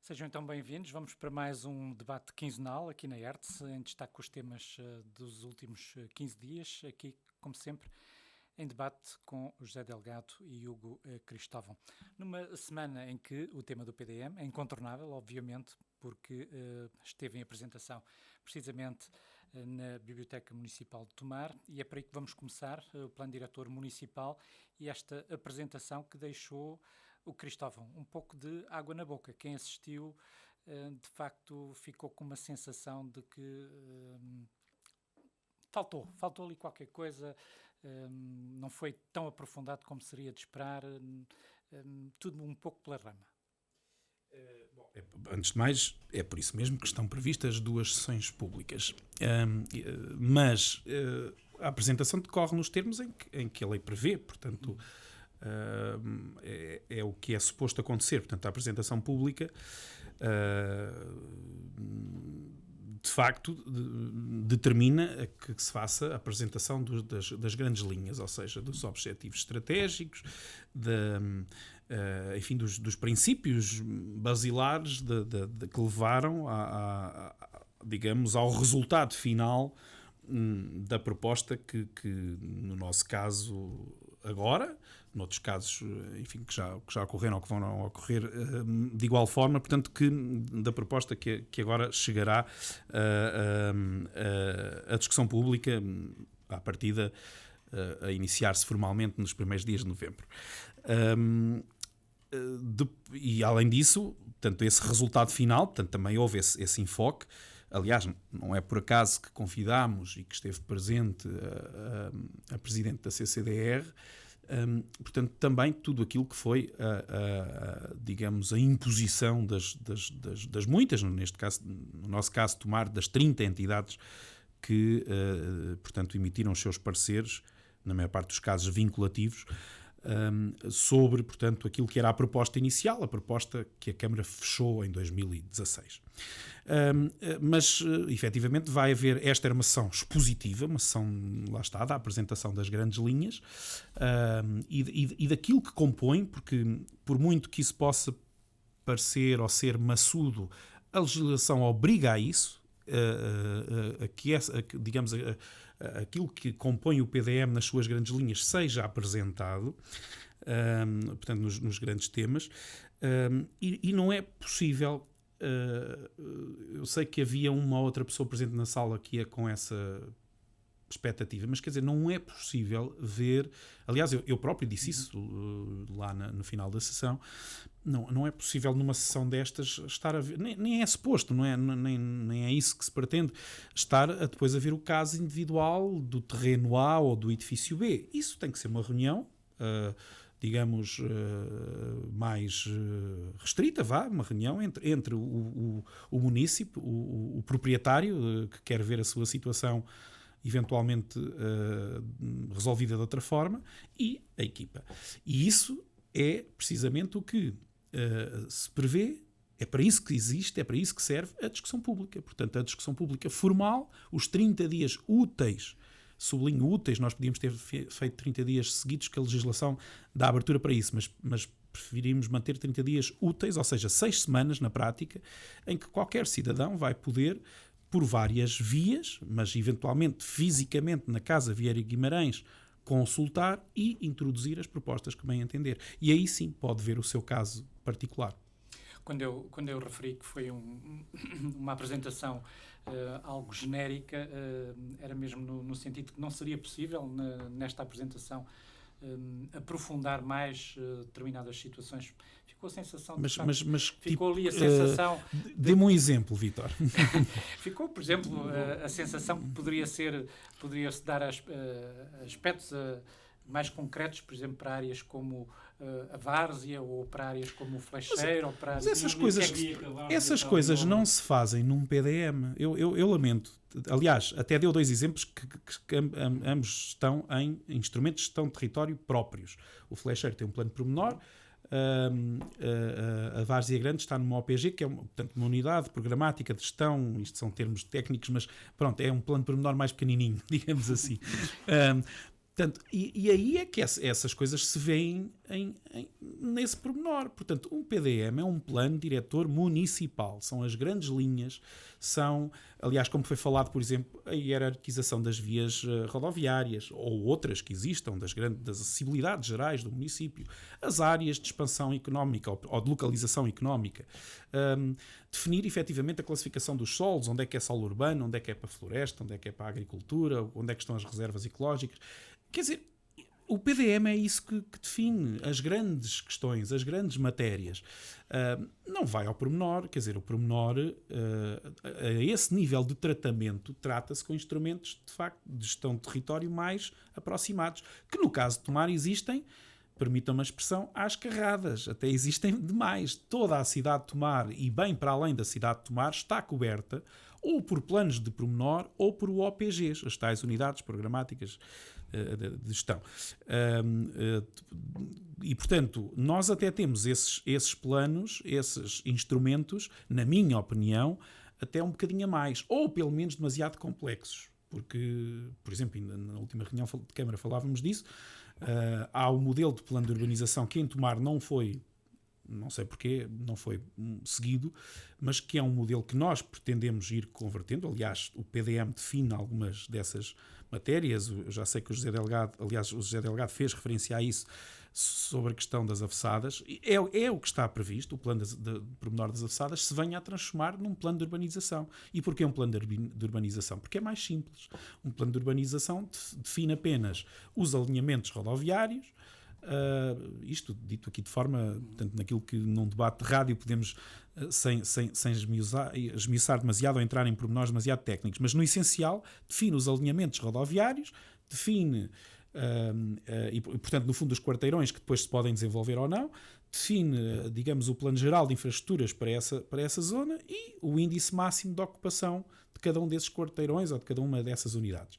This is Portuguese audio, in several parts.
Sejam então bem-vindos. Vamos para mais um debate quinzenal aqui na ERTS, em destaque com os temas dos últimos 15 dias. Aqui, como sempre, em debate com o José Delgado e Hugo Cristóvão. Numa semana em que o tema do PDM é incontornável, obviamente, porque esteve em apresentação precisamente na Biblioteca Municipal de Tomar, e é por aí que vamos começar, o Plano Diretor Municipal e esta apresentação que deixou o Cristóvão um pouco de água na boca. Quem assistiu, de facto, ficou com uma sensação de que faltou ali qualquer coisa, não foi tão aprofundado como seria de esperar, tudo um pouco pela rama. Antes de mais, é por isso mesmo que estão previstas 2 sessões públicas. Mas a apresentação decorre nos termos em que a lei prevê, portanto, é o que é suposto acontecer. Portanto, a apresentação pública, de facto, determina que se faça a apresentação das grandes linhas, ou seja, dos objetivos estratégicos, enfim, dos princípios basilares que levaram digamos, ao resultado final da proposta que no nosso caso agora, noutros casos, enfim, que já ocorreram ou que vão ocorrer de igual forma, portanto, da proposta que agora chegará à discussão pública, à partida a iniciar-se formalmente nos primeiros dias de novembro. E além disso, portanto, esse resultado final, portanto, também houve esse enfoque. Aliás, não é por acaso que convidámos e que esteve presente a Presidente da CCDR, portanto, também tudo aquilo que foi, digamos, a imposição das muitas, neste caso, no nosso caso, Tomar, das 30 entidades que, portanto, emitiram os seus pareceres, na maior parte dos casos vinculativos, sobre, portanto, aquilo que era a proposta inicial, a proposta que a Câmara fechou em 2016. Mas, efetivamente, vai haver, esta era uma sessão expositiva, uma sessão, lá está, da apresentação das grandes linhas e daquilo que compõe, porque, por muito que isso possa parecer ou ser maçudo, a legislação obriga a isso, digamos, aquilo que compõe o PDM nas suas grandes linhas seja apresentado, portanto, nos grandes temas, e não é possível. Eu sei que havia uma outra pessoa presente na sala que ia com essa expectativa, mas quer dizer, não é possível ver, aliás, eu próprio disse isso lá no final da sessão, não é possível numa sessão destas estar a ver, nem é suposto, nem é isso que se pretende, estar depois a ver o caso individual do terreno A ou do edifício B. Isso tem que ser uma reunião, digamos, mais restrita, uma reunião entre o munícipe, o proprietário que quer ver a sua situação eventualmente resolvida de outra forma, e a equipa. E isso é precisamente o que se prevê, é para isso que existe, é para isso que serve a discussão pública. Portanto, a discussão pública formal, os 30 dias úteis, sublinho úteis, nós podíamos ter feito 30 dias seguidos, que a legislação dá abertura para isso, mas preferimos manter 30 dias úteis, ou seja, 6 semanas na prática, em que qualquer cidadão vai poder, por várias vias, mas eventualmente fisicamente na Casa Vieira e Guimarães, consultar e introduzir as propostas que bem entender. E aí sim pode ver o seu caso particular. Quando eu referi que foi uma apresentação algo genérica, era mesmo no sentido que não seria possível, nesta apresentação, aprofundar mais determinadas situações. Ficou a sensação ficou ali a sensação dê-me um exemplo, Vítor. Ficou, por exemplo, a sensação que poderia-se dar aspectos mais concretos, por exemplo, para áreas como a várzea, ou para áreas como o flecheiro, ou para... Mas essas coisas não se fazem num PDM. Eu lamento. Aliás, até deu 2 exemplos que ambos estão em instrumentos de gestão de território próprios. O flecheiro tem um plano pormenor, a Várzea Grande está numa OPG, que é portanto, uma unidade programática de gestão, isto são termos técnicos, mas pronto, é um plano pormenor mais pequenininho, digamos assim. Portanto, e aí é que essas coisas se veem nesse pormenor. Portanto, um PDM é um plano diretor municipal. São as grandes linhas, aliás, como foi falado, por exemplo, a hierarquização das vias rodoviárias ou outras que existam, das acessibilidades gerais do município, as áreas de expansão económica ou de localização económica, definir efetivamente a classificação dos solos, onde é que é solo urbano, onde é que é para a floresta, onde é que é para a agricultura, onde é que estão as reservas ecológicas. Quer dizer, o PDM é isso que define as grandes questões, as grandes matérias. Não vai ao pormenor, quer dizer, o pormenor, a esse nível de tratamento, trata-se com instrumentos, de facto, de gestão de território mais aproximados, que no caso de Tomar existem, permitam-me a expressão, às carradas, até existem demais. Toda a cidade de Tomar, e bem para além da cidade de Tomar, está coberta ou por planos de pormenor ou por OPGs, as tais unidades programáticas de gestão. E, portanto, nós até temos esses planos, esses instrumentos, na minha opinião, até um bocadinho a mais, ou pelo menos demasiado complexos. Porque, por exemplo, ainda na última reunião de Câmara falávamos disso, há o modelo de plano de urbanização que em Tomar não foi, não sei porquê, não foi seguido, mas que é um modelo que nós pretendemos ir convertendo. Aliás, o PDM define algumas dessas matérias. Eu já sei que o José Delgado fez referência a isso sobre a questão das avessadas. É o que está previsto, o plano de pormenor das avessadas, se venha a transformar num plano de urbanização. E porquê um plano de urbanização? Porque é mais simples. Um plano de urbanização define apenas os alinhamentos rodoviários, isto dito aqui de forma, portanto, naquilo que num debate de rádio podemos, sem esmiuçar demasiado ou entrar em pormenores demasiado técnicos, mas no essencial define os alinhamentos rodoviários, define e portanto no fundo os quarteirões que depois se podem desenvolver ou não, define, digamos, o plano geral de infraestruturas para essa zona e o índice máximo de ocupação de cada um desses quarteirões ou de cada uma dessas unidades.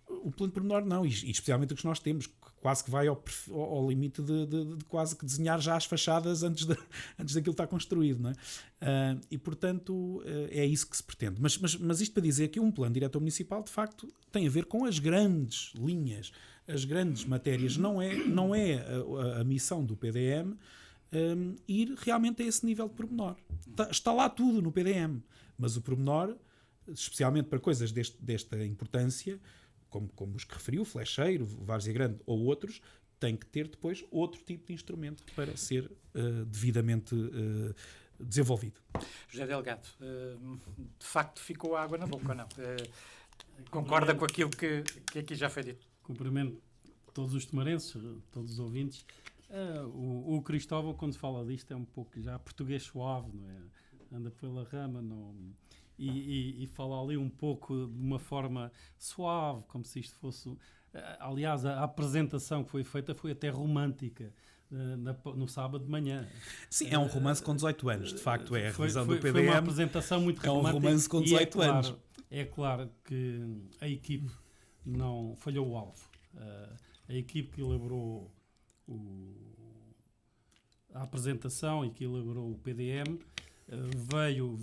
O plano de pormenor não, e especialmente o que nós temos, quase que vai ao limite de quase que desenhar já as fachadas antes daquilo estar construído, não é? E portanto é isso que se pretende. Mas isto para dizer que um plano diretor municipal de facto tem a ver com as grandes linhas, as grandes matérias. Não é a missão do PDM ir realmente a esse nível de pormenor. Está lá tudo no PDM, mas o pormenor, especialmente para coisas desta importância, como os que referiu, Flecheiro, Várzea Grande ou outros, tem que ter depois outro tipo de instrumento para ser devidamente desenvolvido. José Delgado, de facto ficou água na boca ou não? Concorda com aquilo que aqui já foi dito? Cumprimento todos os tomarenses, todos os ouvintes. O Cristóvão, quando fala disto, é um pouco já português suave, não é? Anda pela rama, não... E fala ali um pouco de uma forma suave, como se isto fosse... Aliás, a apresentação que foi feita foi até romântica, no sábado de manhã. Sim, é um romance com 18 anos, de facto é. A revisão do PDM foi uma apresentação muito romântica. É um romance com 18 anos. É claro que a equipe não falhou o alvo. A equipe que elaborou a apresentação e que elaborou o PDM veio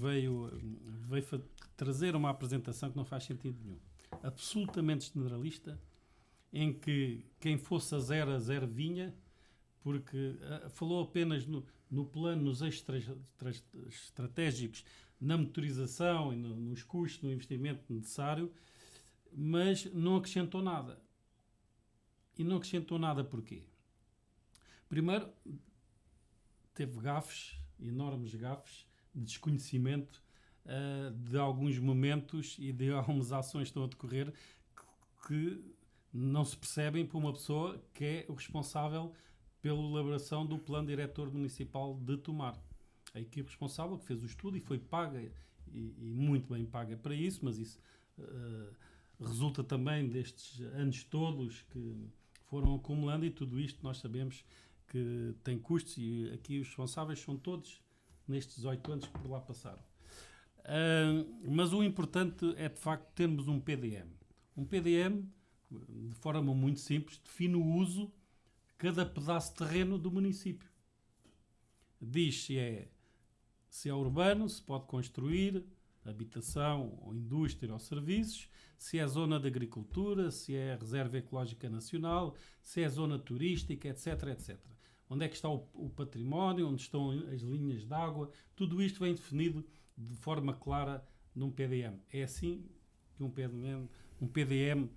trazer uma apresentação que não faz sentido nenhum. Absolutamente generalista, em que quem fosse a zero vinha, porque falou apenas no plano, nos eixos estratégicos, na motorização e nos custos, no investimento necessário, mas não acrescentou nada. E não acrescentou nada porquê? Primeiro, teve gafes, enormes gafes, de desconhecimento de alguns momentos e de algumas ações que estão a decorrer que não se percebem por uma pessoa que é o responsável pela elaboração do Plano Diretor Municipal de Tomar. A equipe responsável que fez o estudo e foi paga, e muito bem paga para isso, mas isso resulta também destes anos todos que foram acumulando, e tudo isto nós sabemos que tem custos, e aqui os responsáveis são todos nestes 18 anos que por lá passaram. Mas o importante é de facto termos um PDM. Um PDM, de forma muito simples, define o uso de cada pedaço de terreno do município. Diz se é urbano, se pode construir, habitação, ou indústria ou serviços, se é zona de agricultura, se é reserva ecológica nacional, se é zona turística, etc, etc. Onde é que está o património, onde estão as linhas de água, tudo isto vem definido de forma clara num PDM. É assim que um PDM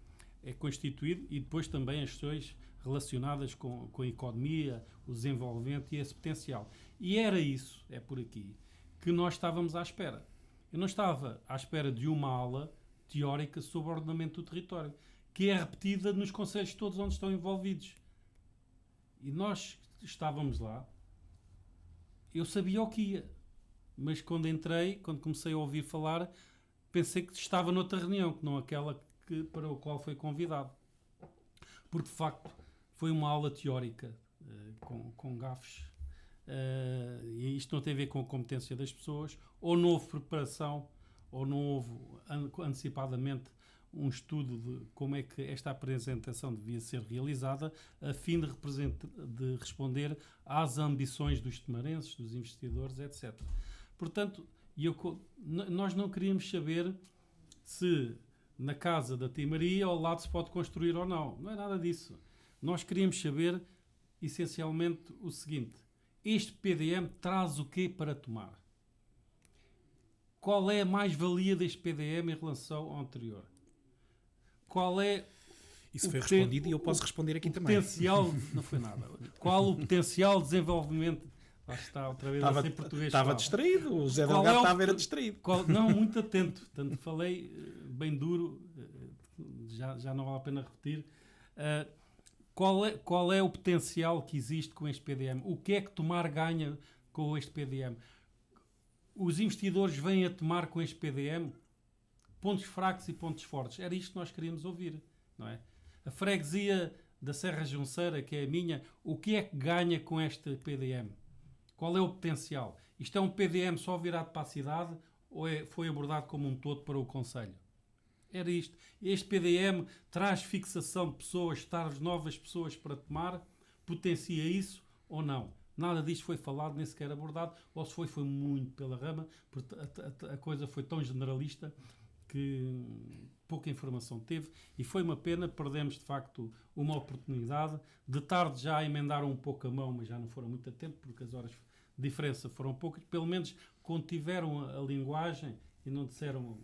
é constituído, e depois também as questões relacionadas com a economia, o desenvolvimento e esse potencial. E era isso, é por aqui, que nós estávamos à espera. Eu não estava à espera de uma aula teórica sobre o ordenamento do território, que é repetida nos concelhos todos onde estão envolvidos. E nós estávamos lá, eu sabia o que ia, mas quando entrei, quando comecei a ouvir falar, pensei que estava noutra reunião, que não aquela para a qual foi convidado. Porque, de facto, foi uma aula teórica, com gafes, e isto não tem a ver com a competência das pessoas, ou não houve preparação, ou não houve antecipadamente um estudo de como é que esta apresentação devia ser realizada, a fim de responder às ambições dos temarenses, dos investidores, etc. Portanto, nós não queríamos saber se na casa da Tia Maria ao lado se pode construir ou não. Não é nada disso. Nós queríamos saber, essencialmente, o seguinte: este PDM traz o quê para tomar? Qual é a mais-valia deste PDM em relação ao anterior? Qual é... Isso foi respondido e eu posso responder aqui também. Potencial... Não foi nada. Qual o potencial de desenvolvimento... Lá está, outra vez a ser português. Estava distraído, o José Delgado estava distraído. Não, muito atento. Tanto falei bem duro, já não vale a pena repetir. Qual é o potencial que existe com este PDM? O que é que Tomar ganha com este PDM? Os investidores vêm a tomar com este PDM pontos fracos e pontos fortes. Era isto que nós queríamos ouvir, não é? A freguesia da Serra Junceira, que é a minha, o que é que ganha com este PDM? Qual é o potencial? Isto é um PDM só virado para a cidade ou foi abordado como um todo para o concelho? Era isto. Este PDM traz fixação de pessoas, traz novas pessoas para tomar, potencia isso ou não? Nada disto foi falado, nem sequer abordado, ou se foi muito pela rama, porque a coisa foi tão generalista que pouca informação teve, e foi uma pena. Perdemos de facto uma oportunidade. De tarde já emendaram um pouco a mão, mas já não foram muito a tempo, porque as horas de diferença foram poucas. Pelo menos contiveram a linguagem e não disseram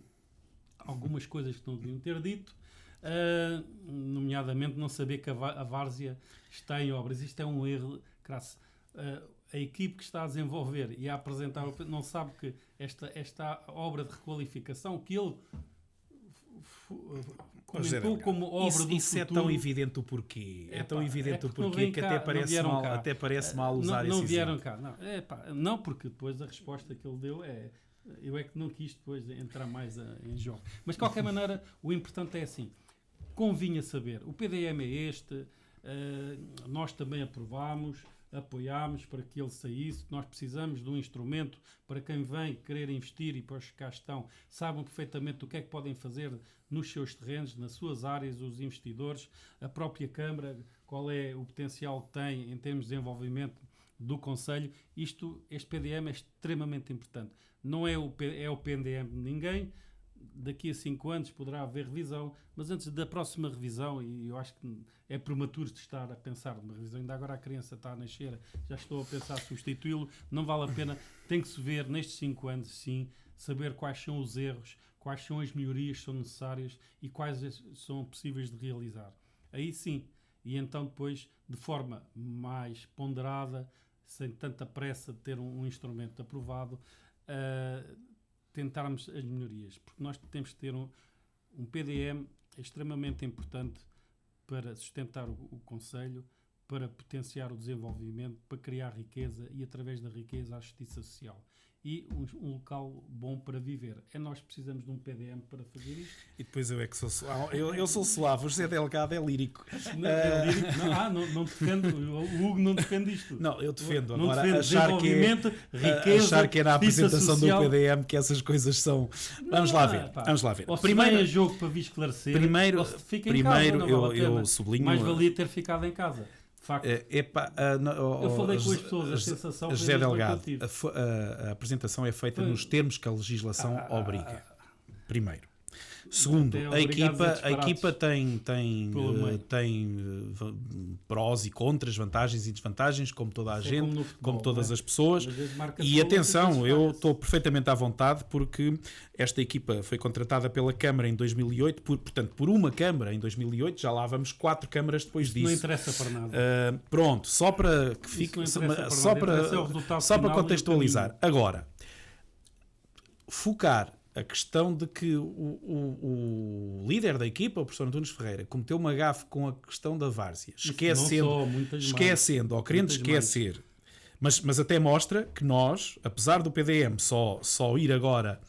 algumas coisas que não deviam ter dito, nomeadamente não saber que a várzea está em obras. Isto é um erro crasso. A equipe que está a desenvolver e a apresentar não sabe que esta obra de requalificação que ele comentou como obra do futuro... Isso é tão evidente o porquê. É tão evidente o porquê que até parece mal usar esse exemplo. Não vieram cá. Não, porque depois a resposta que ele deu é... Eu é que não quis depois entrar mais em jogo. Mas, de qualquer maneira, o importante é assim. Convinha saber. O PDM é este. Nós também apoiámos para que ele saísse. Nós precisamos de um instrumento para quem vem querer investir e para os que cá estão saibam perfeitamente o que é que podem fazer nos seus terrenos, nas suas áreas, os investidores, a própria Câmara, qual é o potencial que tem em termos de desenvolvimento do Conselho. Este PDM é extremamente importante. Não é o PDM de ninguém. Daqui a 5 anos poderá haver revisão, mas antes da próxima revisão, e eu acho que é prematuro de estar a pensar numa revisão, ainda agora a criança está a nascer, já estou a pensar substituí-lo, não vale a pena. Tem que se ver nestes 5 anos, sim, saber quais são os erros, quais são as melhorias que são necessárias e quais são possíveis de realizar. Aí sim, e então depois, de forma mais ponderada, sem tanta pressa de ter um instrumento aprovado, tentarmos as melhorias, porque nós temos que ter um PDM extremamente importante para sustentar o Conselho, para potenciar o desenvolvimento, para criar riqueza e, através da riqueza, a justiça social. E um local bom para viver. Nós precisamos de um PDM para fazer isto. E depois eu é que sou suave. Eu sou suave, o José Delgado é lírico. É lírico? Não defendo. O Hugo não defende isto. Não, eu defendo. Não Agora, defendo desenvolvimento, riqueza, achar que é na apresentação social. do PDM que essas coisas são... Vamos lá ver. Ou primeiro a jogo para vir esclarecer, primeiro ou se fica em casa, eu sublinho... Mais valia ter ficado em casa. De facto. Eu falei com as pessoas, a sensação foi José a mesma Delgado, que eu tive. a apresentação é feita nos termos que a legislação obriga. Primeiro. Segundo, Até a obrigado a equipa tem Pelo meio. prós e contras, vantagens e desvantagens, como toda a Isso é gente, como no futebol, como todas não é? as pessoas. Às vezes marca-se E gol, outras atenção, vezes eu falha-se. estou perfeitamente à vontade porque esta equipa foi contratada pela Câmara em 2008, portanto, por uma Câmara em 2008, já lá vamos 4 câmaras depois disso. Não interessa para nada. Pronto, só para que Isso fique, não interessa só para nada, interessa é o para, resultado só para final e o contextualizar. caminho. Agora, focar a questão de que o líder da equipa, o professor Antunes Ferreira, cometeu uma gafe com a questão da várzea, esquecendo ou querendo esquecer, mas até mostra que nós, apesar do PDM só ir agora,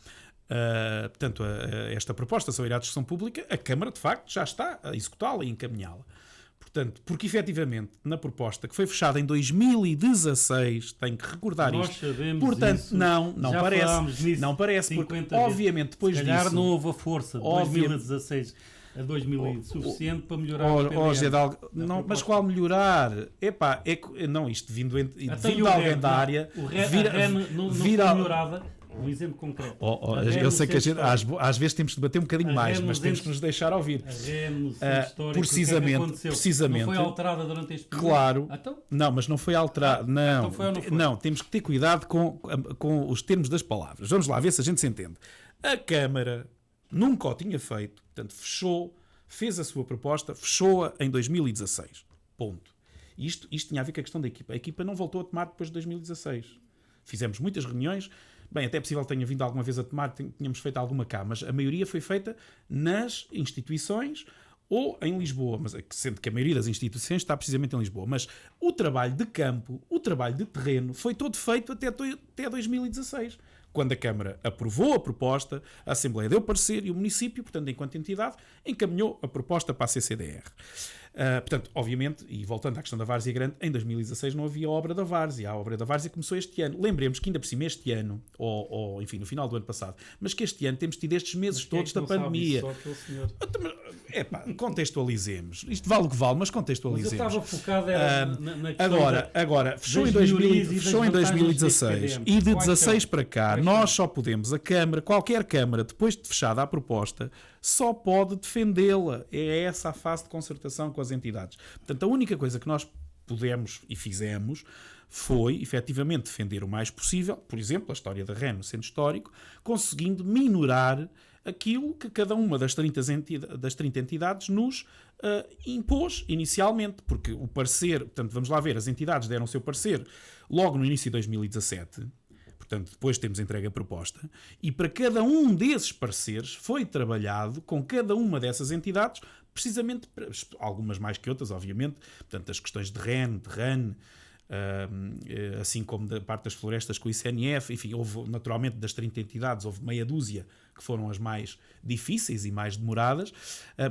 portanto, esta proposta só ir à discussão pública, a Câmara de facto já está a executá-la e encaminhá-la. Portanto, porque efetivamente na proposta que foi fechada em 2016, tenho que recordar Nós isto. sabemos Portanto, isso. não Já falámos parece, nisso não parece, porque 50 vezes. obviamente depois Se calhar disso, não houve a força de Obvia- 2016 a 2020 suficiente para melhorar o José PDM. Dalga, não, proposta. mas qual melhorar? Não, isto vindo Até de o alguém REN, da área, a REN não foi melhorada. Um exemplo concreto. A REN eu no sei que a centro gente, histórico. às vezes temos de debater um bocadinho A mais, REN mas no temos centro- que nos deixar ouvir. A REN no centro histórico, precisamente- o que é que aconteceu? precisamente- Não foi alterada durante este período? Claro. Então, Não, mas não foi alterado. Não, então foi ou não foi? não, temos que ter cuidado com os termos das palavras. Vamos lá ver se a gente se entende. A Câmara nunca o tinha feito, portanto, fez a sua proposta, fechou-a em 2016. Ponto. Isto tinha a ver com a questão da equipa. A equipa não voltou a tomar depois de 2016. Fizemos muitas reuniões. Bem, até é possível que tenha vindo alguma vez a tomar, tínhamos feito alguma cá, mas a maioria foi feita nas instituições ou em Lisboa, mas sendo que a maioria das instituições está precisamente em Lisboa. Mas o trabalho de campo, o trabalho de terreno, foi todo feito até 2016. Quando a Câmara aprovou a proposta, a Assembleia deu parecer e o município, portanto, enquanto entidade, encaminhou a proposta para a CCDR. Portanto, obviamente, e voltando à questão da Várzea Grande, em 2016 não havia obra da Várzea. A obra da Várzea começou este ano. Lembremos que ainda por cima este ano, ou enfim, no final do ano passado, mas que este ano temos tido estes meses todos da pandemia. Contextualizemos. Isto vale o que vale, mas Mas eu contextualizemos. estava focado na questão Agora, fechou em das melhorias e 2000, fechou em das vantagens 2016 deste e PDM. de Quais 16 são? para cá, Quais nós são? só podemos, qualquer Câmara, depois de fechada a proposta, só pode defendê-la. É essa a fase de concertação com as entidades. Portanto, a única coisa que nós pudemos e fizemos foi, efetivamente, defender o mais possível, por exemplo, a história da REN no centro histórico, conseguindo minorar aquilo que cada uma das 30 entidades nos impôs inicialmente, porque o parecer, portanto, vamos lá ver, as entidades deram o seu parecer logo no início de 2017, portanto, depois temos entregue a proposta, e para cada um desses pareceres foi trabalhado com cada uma dessas entidades, precisamente, algumas mais que outras, obviamente, portanto, as questões de REN, assim como da parte das florestas com o ICNF, enfim, houve naturalmente das 30 entidades, houve meia dúzia que foram as mais difíceis e mais demoradas,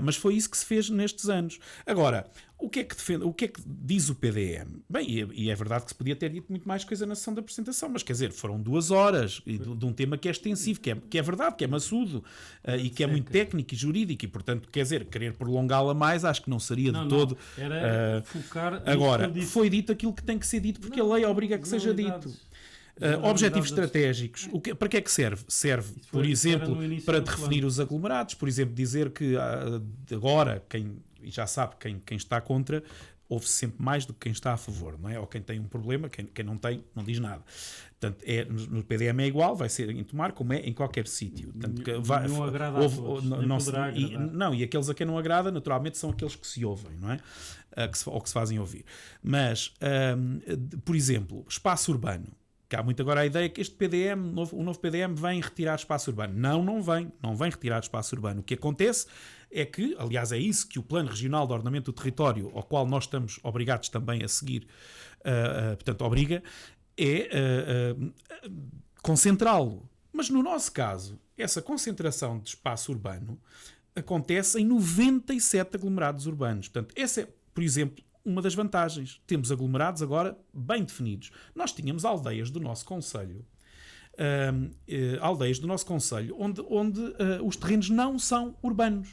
mas foi isso que se fez nestes anos. Agora, o que é que diz o PDM? Bem, e é verdade que se podia ter dito muito mais coisa na sessão da apresentação, mas quer dizer, foram 2 horas de um tema que é extensivo, que é verdade, que é maçudo e que é muito técnico e jurídico, e portanto, quer dizer, querer prolongá-la mais, acho que não seria de todo. Era focar. Agora, foi dito aquilo que tem que ser dito, porque a lei obriga a que seja dito. Objetivos estratégicos. Para que é que serve? Serve, por exemplo, para definir os aglomerados, por exemplo, dizer que agora, e já sabe, quem está contra, ouve sempre mais do que quem está a favor, não é? Ou quem tem um problema, quem não tem, não diz nada. Portanto, no PDM é igual, vai ser em Tomar, como é em qualquer sítio. Não agrada a todos, e aqueles a quem não agrada, naturalmente, são aqueles que se ouvem, não é? Ou que se fazem ouvir. Mas, por exemplo, espaço urbano. Que há muito agora a ideia que este PDM, o novo PDM, vem retirar espaço urbano. Não vem retirar espaço urbano. O que acontece é que, aliás, é isso que o Plano Regional de Ordenamento do Território, ao qual nós estamos obrigados também a seguir, portanto, obriga, é concentrá-lo. Mas no nosso caso, essa concentração de espaço urbano acontece em 97 aglomerados urbanos. Portanto, essa é, por exemplo, uma das vantagens. Temos aglomerados agora bem definidos. Nós tínhamos aldeias do nosso concelho, onde os terrenos não são urbanos.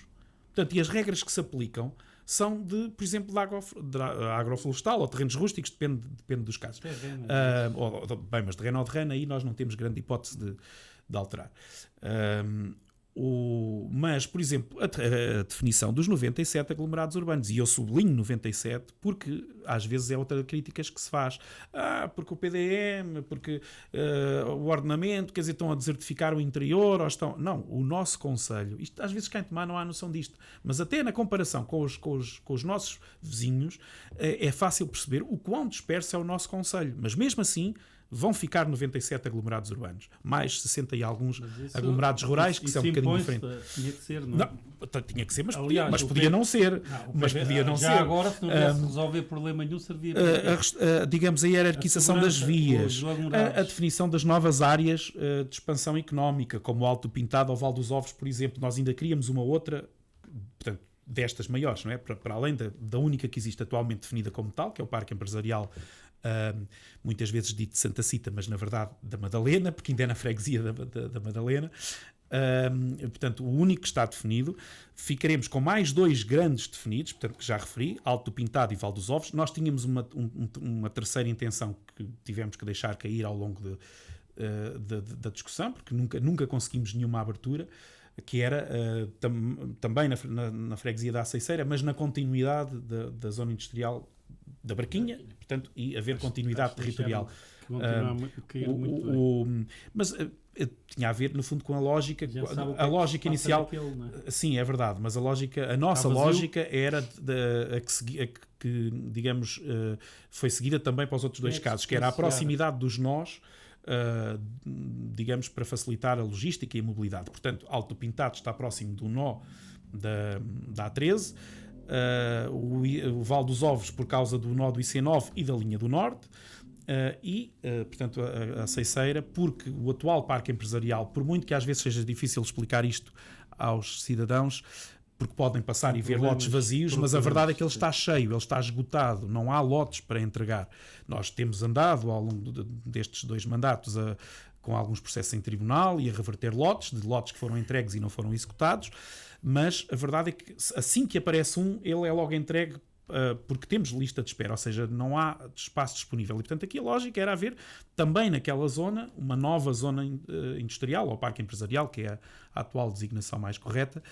Portanto, e as regras que se aplicam são de, por exemplo, de agroflorestal ou terrenos rústicos, depende dos casos. Bem, mas terreno ao terreno, aí nós não temos grande hipótese de alterar. Mas, por exemplo, a definição dos 97 aglomerados urbanos, e eu sublinho 97 porque às vezes é outra crítica que se faz. Porque o PDM, porque o ordenamento, quer dizer, estão a desertificar o interior, ou estão... Não, o nosso concelho, isto, às vezes cá em Tomar não há noção disto, mas até na comparação com os nossos vizinhos, é fácil perceber o quão disperso é o nosso concelho, mas mesmo assim vão ficar 97 aglomerados urbanos, mais 60 e alguns aglomerados rurais, que são um bocadinho diferentes. Tinha que ser, não é? Não, tinha que ser, mas aliás, podia não ser. Mas podia não já ser. Agora, se não tivesse resolver problema nenhum, servia digamos, a hierarquização das vias, a definição das novas áreas de expansão económica, como o Alto Pintado ou Val dos Ovos, por exemplo. Nós ainda queríamos uma outra, portanto, destas maiores, não é? Para além da única que existe atualmente definida como tal, que é o Parque Empresarial, muitas vezes dito de Santa Cita, mas na verdade da Madalena, porque ainda é na freguesia da Madalena. Portanto, o único que está definido. Ficaremos com mais 2 grandes definidos, portanto, que já referi, Alto Pintado e Val dos Ovos. Nós tínhamos uma terceira intenção que tivemos que deixar cair ao longo da discussão, porque nunca conseguimos nenhuma abertura, que era também na freguesia da Aceiceira, mas na continuidade da zona industrial da Barquinha, portanto, e haver continuidade territorial. Mas tinha a ver, no fundo, com a lógica. A lógica inicial. Sim, é verdade, mas a nossa lógica era que, digamos, foi seguida também para os outros 2 casos, que era a proximidade dos nós, digamos, para facilitar a logística e a mobilidade. Portanto, Alto Pintado está próximo do nó da A13. O Val dos Ovos por causa do nó do IC9 e da linha do Norte, portanto a Aceiceira, porque o atual parque empresarial, por muito que às vezes seja difícil explicar isto aos cidadãos, porque podem passar e ver lotes vazios, mas a verdade é que ele está cheio, ele está esgotado, não há lotes para entregar. Nós temos andado ao longo destes 2 mandatos com alguns processos em tribunal e a reverter lotes que foram entregues e não foram executados, mas a verdade é que assim que aparece ele é logo entregue, porque temos lista de espera, ou seja, não há espaço disponível. E, portanto, aqui a lógica era haver também naquela zona uma nova zona industrial, ou parque empresarial, que é a atual designação mais correta,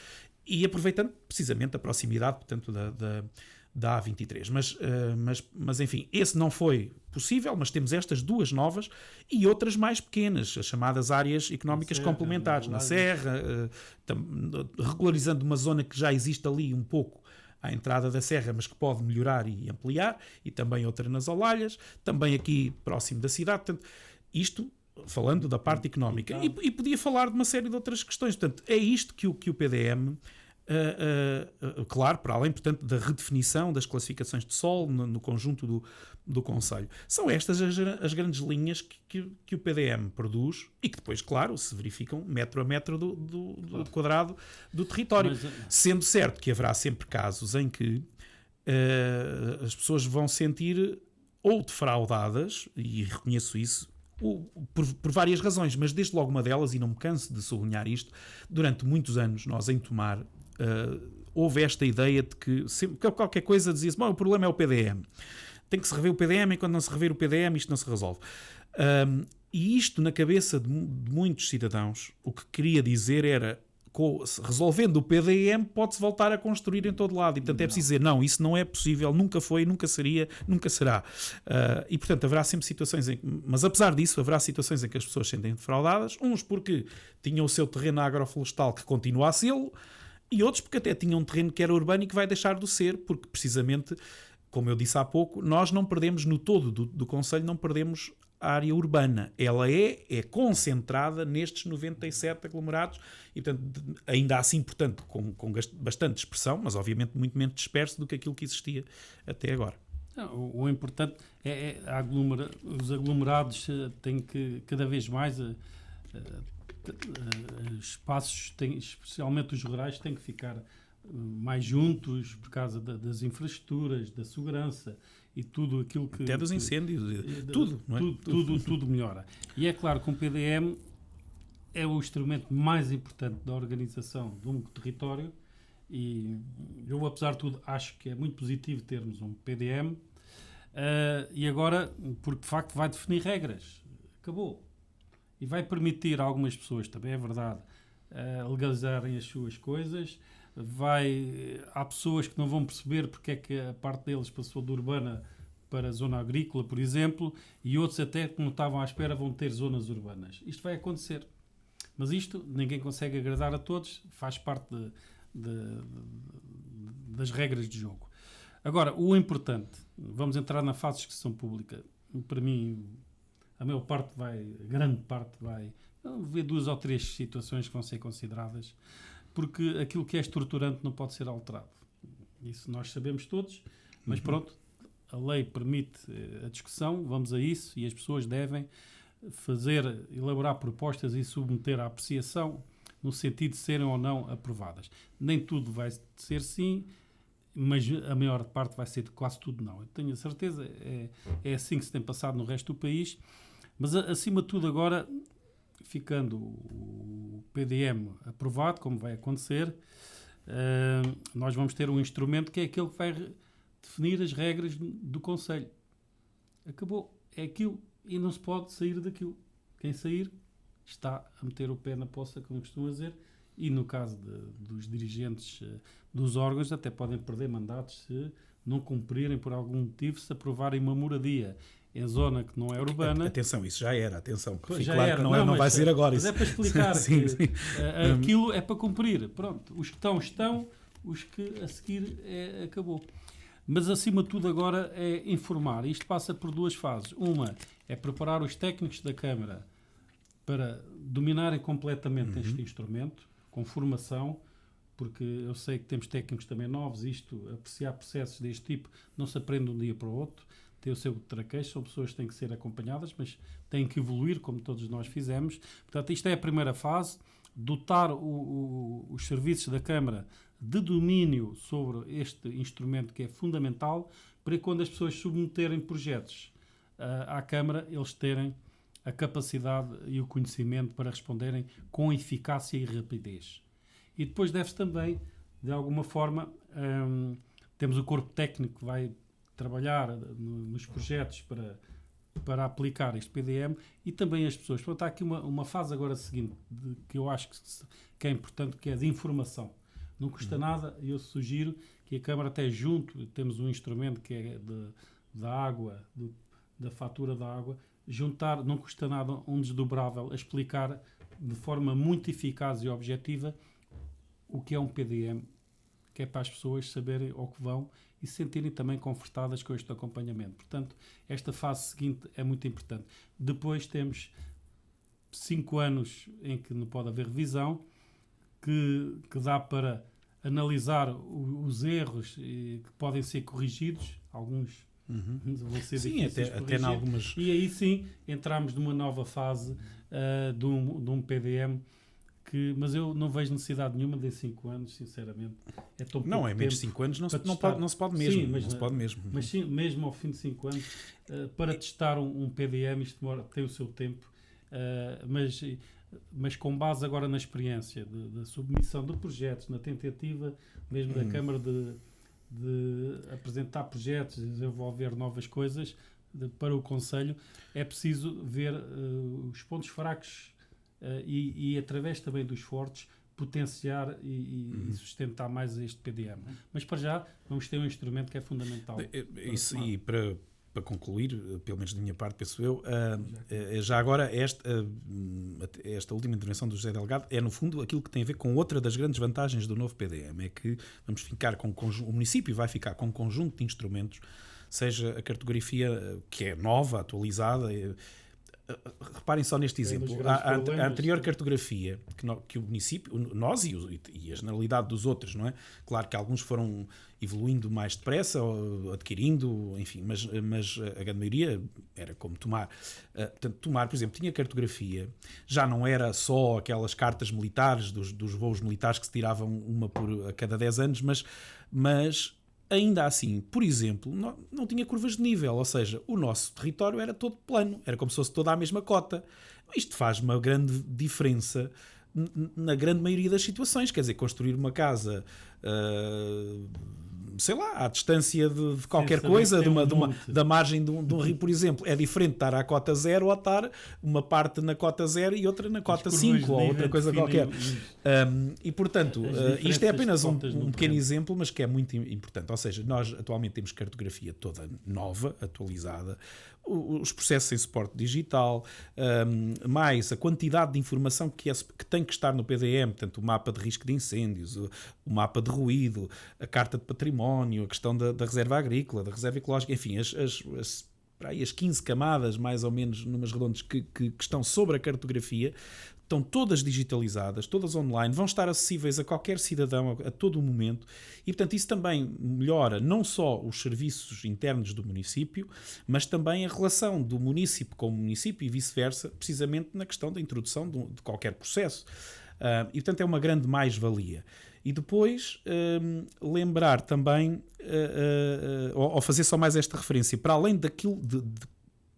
e aproveitando precisamente a proximidade, portanto, da A23. Mas, enfim, esse não foi possível, mas temos estas 2 novas e outras mais pequenas, as chamadas áreas económicas complementares, na Serra, regularizando uma zona que já existe ali um pouco à entrada da Serra, mas que pode melhorar e ampliar, e também outra nas Olalhas, também aqui próximo da cidade. Portanto, isto falando da parte económica. E podia falar de uma série de outras questões. Portanto, é isto que o PDM... claro, para além, portanto, da redefinição das classificações de solo no conjunto do concelho. São estas as grandes linhas que o PDM produz e que depois, claro, se verificam metro a metro do quadrado do território. Sendo certo que haverá sempre casos em que as pessoas vão sentir ou defraudadas, e reconheço isso, por várias razões, mas desde logo uma delas, e não me canso de sublinhar isto, durante muitos anos nós em Tomar houve esta ideia de que qualquer coisa dizia-se, o problema é o PDM, tem que se rever o PDM, e quando não se rever o PDM isto não se resolve. E isto na cabeça de muitos cidadãos, o que queria dizer era, resolvendo o PDM pode-se voltar a construir em todo lado, e portanto é preciso dizer, não, isso não é possível, nunca foi, nunca seria, nunca será. E portanto haverá sempre situações mas apesar disso haverá situações em que as pessoas se sentem defraudadas, uns porque tinham o seu terreno agroflorestal que continua a ser, e outros porque até tinham um terreno que era urbano e que vai deixar de o ser, porque precisamente, como eu disse há pouco, nós não perdemos no todo do concelho, não perdemos a área urbana. Ela é concentrada nestes 97 aglomerados e, portanto, ainda assim, portanto, com bastante dispersão, mas obviamente muito menos disperso do que aquilo que existia até agora. O importante é os aglomerados têm que, cada vez mais, espaços, especialmente os rurais, têm que ficar mais juntos por causa das infraestruturas, da segurança e tudo aquilo que... Até dos incêndios, tudo, não é? Tudo melhora. E é claro que o PDM é o instrumento mais importante da organização de um território E eu, apesar de tudo, acho que é muito positivo termos um PDM. E agora, porque de facto vai definir regras. Acabou. E vai permitir a algumas pessoas, também é verdade, legalizarem as suas coisas. Há pessoas que não vão perceber porque é que a parte deles passou de urbana para a zona agrícola, por exemplo, e outros até que não estavam à espera vão ter zonas urbanas. Isto vai acontecer. Mas isto, ninguém consegue agradar a todos, faz parte das regras de jogo. Agora, o importante, vamos entrar na fase de discussão pública. Para mim, a grande parte vai ver 2 ou 3 situações que vão ser consideradas, porque aquilo que é estruturante não pode ser alterado. Isso nós sabemos todos, mas pronto, a lei permite a discussão, vamos a isso, e as pessoas devem elaborar propostas e submeter à apreciação no sentido de serem ou não aprovadas. Nem tudo vai ser sim, mas a maior parte vai ser quase tudo não. Eu tenho a certeza, é assim que se tem passado no resto do país, mas acima de tudo agora, ficando o PDM aprovado, como vai acontecer, nós vamos ter um instrumento que é aquele que vai definir as regras do Conselho. Acabou. É aquilo e não se pode sair daquilo. Quem sair está a meter o pé na poça, como costuma dizer, e no caso dos dirigentes dos órgãos até podem perder mandatos se não cumprirem por algum motivo, se aprovarem uma moradia em zona que não é urbana. Atenção, isso já era, atenção. Pois, claro era. Que não vai ser agora. Mas Isso. É para explicar sim, que sim. Aquilo é para cumprir. Pronto, os que estão, os que a seguir acabou. Mas acima de tudo agora é informar. Isto passa por 2 fases. Uma é preparar os técnicos da Câmara para dominarem completamente este instrumento, com formação, porque eu sei que temos técnicos também novos, apreciar processos deste tipo não se aprende de um dia para o outro, tem o seu traquejo, são pessoas que têm que ser acompanhadas, mas têm que evoluir, como todos nós fizemos. Portanto, isto é a primeira fase, dotar os serviços da Câmara de domínio sobre este instrumento que é fundamental para quando as pessoas submeterem projetos à Câmara, eles terem a capacidade e o conhecimento para responderem com eficácia e rapidez. E depois deve-se também, de alguma forma, temos o corpo técnico que vai trabalhar nos projetos para aplicar este PDM e também as pessoas. Portanto, há aqui uma fase agora seguinte que eu acho que é importante, que é de informação. Não custa nada, eu sugiro que a Câmara até temos um instrumento que é da água, da fatura da água, juntar, não custa nada, um desdobrável a explicar de forma muito eficaz e objetiva o que é um PDM, que é para as pessoas saberem ao que vão e se sentirem também confortadas com este acompanhamento. Portanto, esta fase seguinte é muito importante. Depois temos 5 anos em que não pode haver revisão, que dá para analisar os erros que podem ser corrigidos, alguns vão ser difíceis de corrigir, até em algumas... E aí sim entramos numa nova fase de um PDM, mas eu não vejo necessidade nenhuma de 5 anos, sinceramente. É tão pouco não, é menos de 5 anos, não se pode mesmo. Sim, não se pode mesmo. Mas sim, mesmo ao fim de 5 anos, para testar um PDM, isto tem o seu tempo, mas com base agora na experiência da submissão de projetos, na tentativa mesmo da Câmara de apresentar projetos, de desenvolver novas coisas para o Conselho, é preciso ver os pontos fracos e através também dos fortes, potenciar e sustentar mais este PDM. Mas para já vamos ter um instrumento que é fundamental. Isso, e para concluir, pelo menos da minha parte, penso eu, já agora esta última intervenção do José Delgado é no fundo aquilo que tem a ver com outra das grandes vantagens do novo PDM, é que vamos ficar com o município vai ficar com um conjunto de instrumentos, seja a cartografia que é nova, atualizada. Reparem só neste exemplo. A anterior cartografia que o município, nós e a generalidade dos outros, não é? Claro que alguns foram evoluindo mais depressa, adquirindo, enfim, mas a grande maioria era como Tomar. Portanto, Tomar, por exemplo, tinha cartografia, já não era só aquelas cartas militares dos voos militares que se tiravam uma a cada 10 anos, mas ainda assim, por exemplo, não tinha curvas de nível, ou seja, o nosso território era todo plano, era como se fosse toda a mesma cota. Isto faz uma grande diferença na grande maioria das situações, quer dizer, construir uma casa sei lá, à distância de qualquer coisa, da margem de um rio, por exemplo. É diferente estar à cota 0 ou estar uma parte na cota 0 e outra na cota 5 ou outra coisa qualquer. E, portanto, isto é apenas um pequeno exemplo, mas que é muito importante. Ou seja, nós atualmente temos cartografia toda nova, atualizada, os processos em suporte digital, mais a quantidade de informação que tem que estar no PDM, portanto, o mapa de risco de incêndios, o mapa de ruído, a carta de património, a questão da reserva agrícola, da reserva ecológica, enfim, as 15 camadas, mais ou menos, numas redondas, que estão sobre a cartografia, estão todas digitalizadas, todas online, vão estar acessíveis a qualquer cidadão a todo o momento e, portanto, isso também melhora não só os serviços internos do município, mas também a relação do município com o município e vice-versa, precisamente na questão da introdução de qualquer processo. E, portanto, é uma grande mais-valia. E depois, lembrar também, ou fazer só mais esta referência, para além daquilo,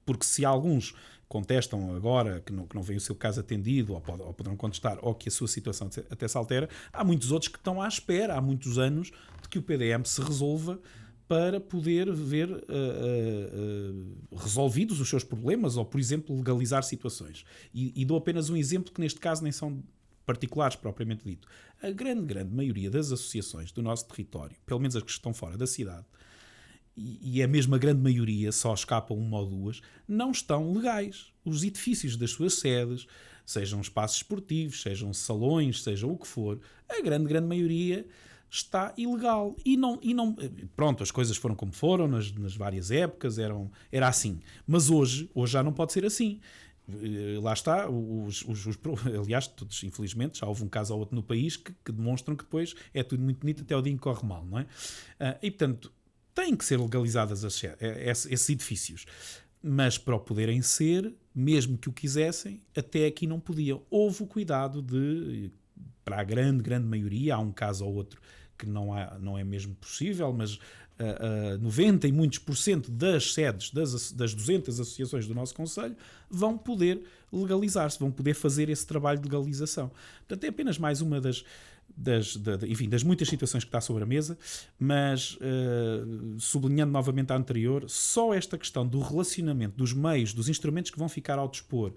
porque se alguns contestam agora que não vem o seu caso atendido, ou poderão contestar, ou que a sua situação até se altera, há muitos outros que estão à espera, há muitos anos, de que o PDM se resolva para poder ver resolvidos os seus problemas, ou, por exemplo, legalizar situações. E dou apenas um exemplo que neste caso nem são particulares propriamente dito. A grande maioria das associações do nosso território, pelo menos as que estão fora da cidade, e a mesma grande maioria, só escapam uma ou duas, não estão legais. Os edifícios das suas sedes, sejam espaços esportivos, sejam salões, sejam o que for, a grande maioria está ilegal. E não, pronto, as coisas foram como foram, nas várias épocas, era assim. Mas hoje já não pode ser assim. Lá está, aliás, todos, infelizmente, já houve um caso ou outro no país que demonstram que depois é tudo muito bonito até o dia em que corre mal, não é? E, portanto, têm que ser legalizadas esses edifícios. Mas para o poderem ser, mesmo que o quisessem, até aqui não podiam. Houve o cuidado para a grande maioria, há um caso ou outro que não é mesmo possível, mas 90 e muitos % das sedes das 200 associações do nosso concelho vão poder legalizar-se, vão poder fazer esse trabalho de legalização. Portanto, é apenas mais uma das muitas situações que está sobre a mesa, mas sublinhando novamente a anterior, só esta questão do relacionamento, dos meios, dos instrumentos que vão ficar ao dispor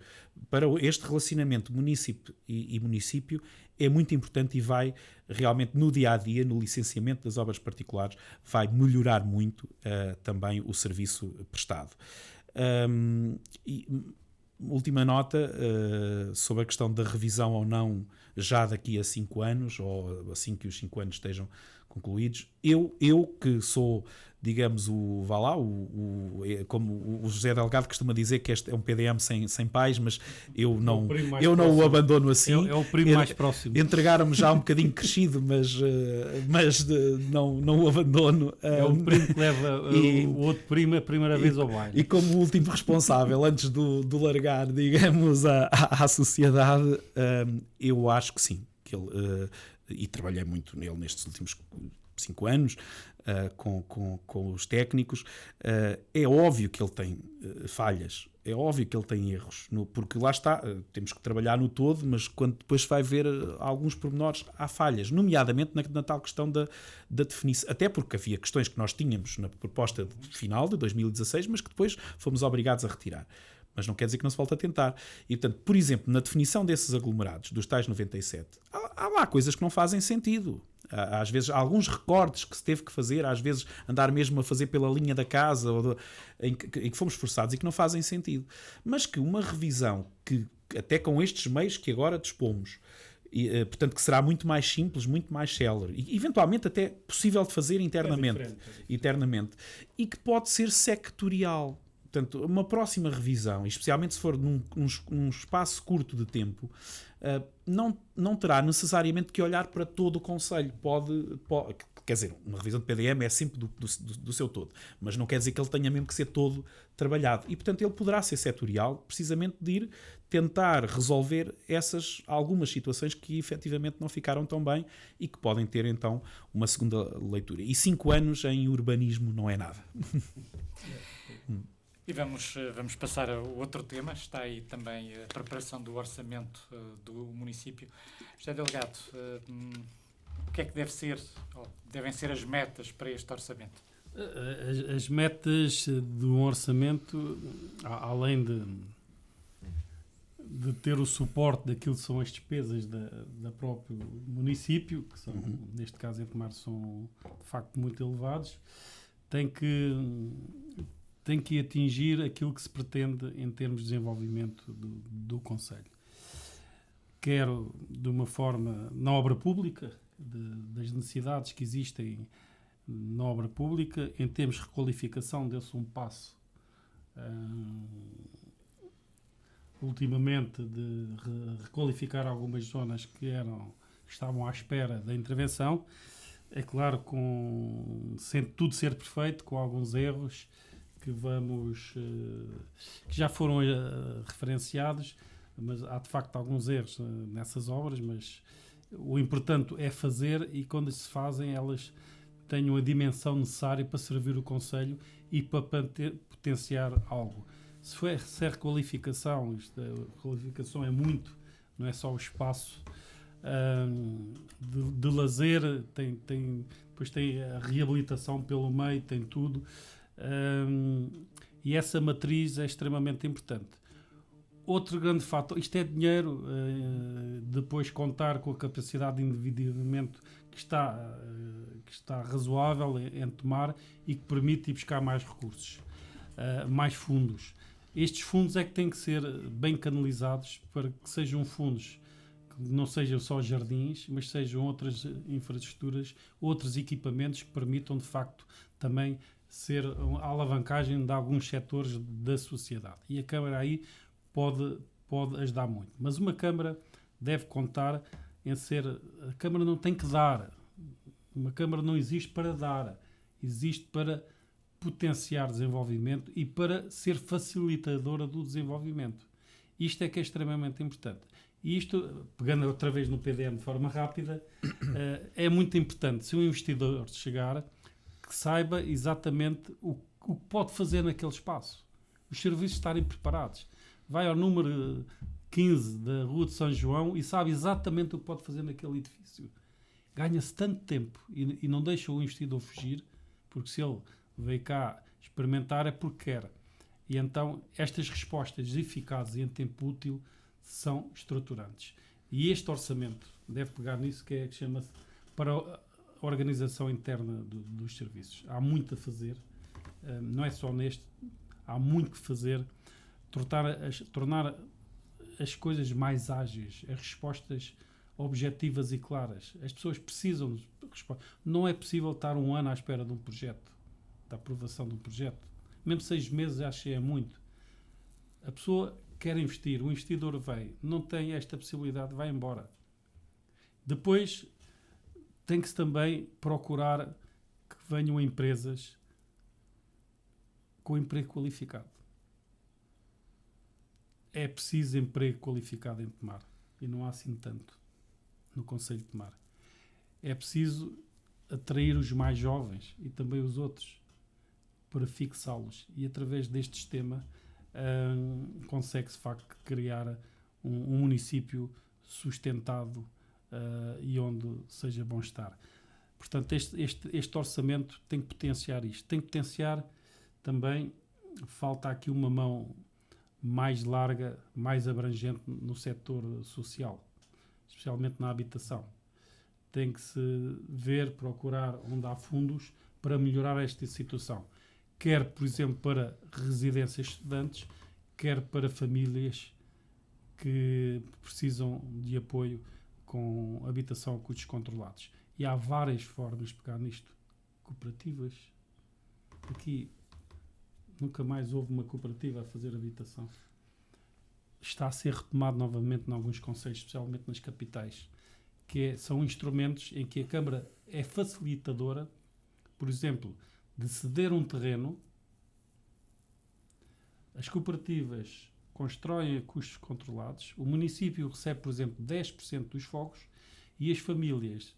para este relacionamento município e município é muito importante e vai realmente no dia-a-dia, no licenciamento das obras particulares, vai melhorar muito também o serviço prestado. Última nota sobre a questão da revisão ou não já daqui a 5 anos, ou assim que os 5 anos estejam concluídos. Eu que sou, digamos, como o José Delgado costuma dizer que este é um PDM sem pais, mas eu não o abandono assim. É o primo mais próximo. Entregaram-me já um bocadinho crescido, mas não o abandono. É o primo que leva o outro primo a primeira vez ao baile. E como último responsável, antes do largar, digamos, à sociedade, eu acho que sim, que ele... e trabalhei muito nele nestes últimos 5 anos, com os técnicos. É óbvio que ele tem falhas, é óbvio que ele tem erros, porque lá está, temos que trabalhar no todo, mas quando depois vai ver alguns pormenores, há falhas, nomeadamente na tal questão da definição, até porque havia questões que nós tínhamos na proposta final de 2016, mas que depois fomos obrigados a retirar. Mas não quer dizer que não se volte a tentar. E, portanto, por exemplo, na definição desses aglomerados, dos tais 97, há lá coisas que não fazem sentido. Às vezes, há alguns recortes que se teve que fazer, às vezes andar mesmo a fazer pela linha da casa, em que fomos forçados e que não fazem sentido. Mas que uma revisão, que até com estes meios que agora dispomos, portanto, que será muito mais simples, muito mais célere, e eventualmente até possível de fazer internamente, e que pode ser sectorial. Portanto, uma próxima revisão, especialmente se for num espaço curto de tempo, não terá necessariamente que olhar para todo o concelho. Quer dizer, uma revisão de PDM é sempre do seu todo, mas não quer dizer que ele tenha mesmo que ser todo trabalhado. E, portanto, ele poderá ser setorial, precisamente de ir tentar resolver algumas situações que efetivamente não ficaram tão bem e que podem ter, então, uma segunda leitura. E 5 anos em urbanismo não é nada. E vamos passar a outro tema. Está aí também a preparação do orçamento do município. José Delgado, O que é que devem ser as metas para este orçamento? As metas do orçamento, além de ter o suporte daquilo que são as despesas da próprio município, que são, neste caso em Tomar, são de facto muito elevados, tem que atingir aquilo que se pretende em termos de desenvolvimento do concelho. Quero, de uma forma, na obra pública, das necessidades que existem na obra pública, em termos de requalificação, deu-se um passo ultimamente de requalificar algumas zonas que estavam à espera da intervenção. É claro, sem tudo ser perfeito, com alguns erros que já foram referenciados, mas há de facto alguns erros nessas obras, mas o importante é fazer, e quando se fazem elas tenham a dimensão necessária para servir o concelho e para potenciar algo. Se é requalificação, a requalificação é muito, não é só o espaço de lazer, depois tem a reabilitação pelo meio, tem tudo, e essa matriz é extremamente importante. Outro grande fator, isto é dinheiro, depois contar com a capacidade de endividamento que está razoável em Tomar e que permite ir buscar mais recursos, mais fundos. Estes fundos é que têm que ser bem canalizados para que sejam fundos que não sejam só jardins, mas sejam outras infraestruturas, outros equipamentos que permitam de facto também ser a alavancagem de alguns setores da sociedade. E a Câmara aí pode ajudar muito. Mas uma Câmara deve contar em ser... A Câmara não tem que dar. Uma Câmara não existe para dar. Existe para potenciar desenvolvimento e para ser facilitadora do desenvolvimento. Isto é que é extremamente importante. E isto, pegando outra vez no PDM de forma rápida, é muito importante, se um investidor chegar, que saiba exatamente o que pode fazer naquele espaço. Os serviços estarem preparados. Vai ao número 15 da Rua de São João e sabe exatamente o que pode fazer naquele edifício. Ganha-se tanto tempo e não deixa o investidor fugir, porque se ele veio cá experimentar é porque quer. E então estas respostas eficazes e em tempo útil são estruturantes. E este orçamento deve pegar nisso, que chama-se para a organização interna dos serviços. Há muito a fazer, não é só neste, há muito que fazer, tornar as coisas mais ágeis, as respostas objetivas e claras. As pessoas precisam de respostas. Não é possível estar um ano à espera de um projeto, da aprovação de um projeto. Mesmo 6 meses acho que é muito. A pessoa quer investir, o investidor vem, não tem esta possibilidade, vai embora. Depois tem que se também procurar que venham empresas com emprego qualificado. É preciso emprego qualificado em Tomar, e não há assim tanto no concelho de Tomar. É preciso atrair os mais jovens e também os outros para fixá-los, e através deste sistema consegue-se de facto criar um município sustentado e onde seja bom estar. Portanto, este orçamento tem que potenciar isto. Tem que potenciar também, falta aqui uma mão mais larga, mais abrangente no setor social, especialmente na habitação. Tem que se procurar onde há fundos para melhorar esta situação. Quer, por exemplo, para residências estudantes, quer para famílias que precisam de apoio com habitação a custos controlados. E há várias formas de pegar nisto. Cooperativas. Aqui nunca mais houve uma cooperativa a fazer habitação. Está a ser retomado novamente em alguns concelhos, especialmente nas capitais, são instrumentos em que a Câmara é facilitadora, por exemplo, de ceder um terreno. As cooperativas constroem a custos controlados, o município recebe, por exemplo, 10% dos fogos, e as famílias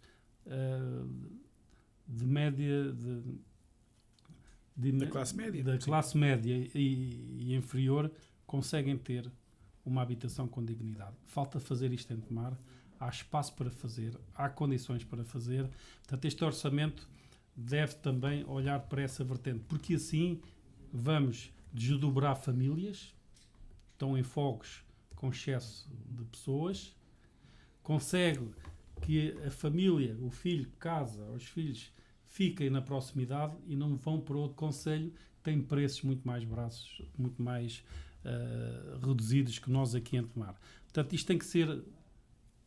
de média da classe média e inferior conseguem ter uma habitação com dignidade. Falta fazer isto em Tomar. há espaço para fazer, há condições para fazer. Portanto, este orçamento deve também olhar para essa vertente, porque assim vamos desdobrar famílias, estão em fogos com excesso de pessoas, consegue que a família, o filho, casa, os filhos fiquem na proximidade e não vão para outro concelho que tem preços muito mais baratos, muito mais reduzidos que nós aqui em Tomar. Portanto, isto tem que ser